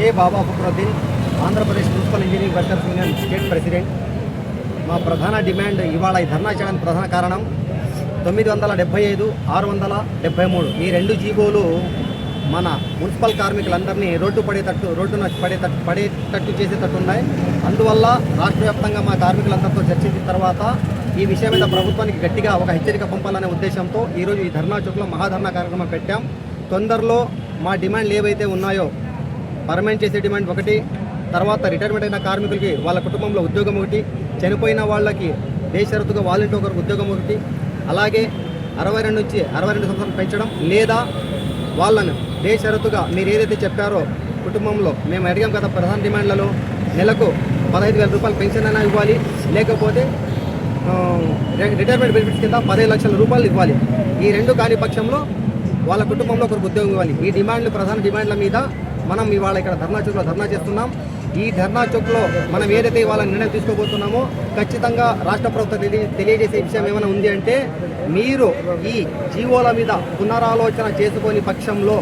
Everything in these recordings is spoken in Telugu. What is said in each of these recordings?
కే Baba Fakruddin, Andhra Pradesh municipal engineering workers union state president. మా ప్రధాన డిమాండ్ ఇవాళ ఈ ధర్నా చేయడానికి ప్రధాన కారణం 975, 673 ఈ రెండు జీవోలు మన మున్సిపల్ కార్మికులందరినీ రోడ్డున పడేటట్టు చేసేటట్టు ఉన్నాయి. అందువల్ల రాష్ట్ర వ్యాప్తంగా మా కార్మికులందరితో చర్చించిన తర్వాత ఈ విషయం మీద ప్రభుత్వానికి గట్టిగా ఒక హెచ్చరిక పంపాలనే ఉద్దేశంతో ఈరోజు ఈ ధర్నా చౌక్లో మహాధర్నా కార్యక్రమం పెట్టాం. తొందరలో మా డిమాండ్లు ఏవైతే ఉన్నాయో పర్మనెంట్ చేసే డిమాండ్ ఒకటి, తర్వాత రిటైర్మెంట్ అయిన కార్మికులకి వాళ్ళ కుటుంబంలో ఉద్యోగం ఒకటి, చనిపోయిన వాళ్ళకి బేషరతుగా వాలంటీర్ ఒకరికి ఉద్యోగం ఒకటి, అలాగే 62 నుంచి 62 సంవత్సరాలు పెంచడం, లేదా వాళ్ళను బేషరతుగా మీరు ఏదైతే చెప్పారో కుటుంబంలో మేము అడిగాం కదా ప్రధాన డిమాండ్లలో నెలకు 15,000 రూపాయలు పెన్షన్ అయినా ఇవ్వాలి, లేకపోతే రిటైర్మెంట్ బెనిఫిట్స్ కింద 15 లక్షల రూపాయలు ఇవ్వాలి. ఈ రెండు కాని పక్షంలో వాళ్ళ కుటుంబంలో ఒకరికి ఉద్యోగం ఇవ్వాలి. ఈ డిమాండ్లు ప్రధాన డిమాండ్ల మీద మనం ఇవాళ ఇక్కడ ధర్నా చౌక్లో ధర్నా చేస్తున్నాం. ఈ ధర్నా చౌక్లో మనం ఏదైతే ఇవాళ నిర్ణయం తీసుకోబోతున్నామో ఖచ్చితంగా రాష్ట్ర ప్రభుత్వం తెలియజేసే విషయం ఏమైనా ఉంది అంటే, మీరు ఈ జీవోల మీద పునరాలోచన చేసుకొని పక్షంలో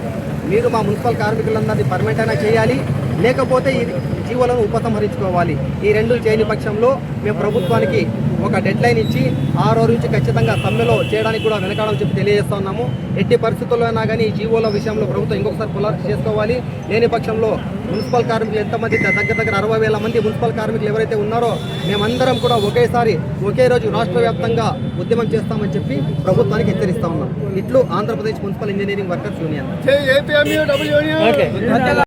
మీరు మా మున్సిపల్ కార్మికులందరినీ పర్మనెంట్ అయినా చేయాలి, లేకపోతే ఈ జీవోలను ఉపసంహరించుకోవాలి. ఈ రెండు చేయని పక్షంలో మేము ప్రభుత్వానికి ఒక డెడ్ లైన్ ఇచ్చి 6 నుంచి ఖచ్చితంగా సమ్మెలో చేయడానికి కూడా వెనకాడని చెప్పి తెలియజేస్తున్నాము. ఎట్టి పరిస్థితుల్లో అయినా కానీ ఈ జీవోల విషయంలో ప్రభుత్వం ఇంకొకసారి పునరాలోచన చేసుకోవాలి. లేని పక్షంలో మున్సిపల్ కార్మికులు ఎంతమంది దగ్గర 60,000 మంది మున్సిపల్ కార్మికులు ఎవరైతే ఉన్నారో మేమందరం కూడా ఒకే రోజు రాష్ట్ర వ్యాప్తంగా ఉద్యమం చేస్తామని చెప్పి ప్రభుత్వానికి హెచ్చరిస్తా ఉన్నాం. ఇట్లు Andhra Pradesh municipal engineering workers union.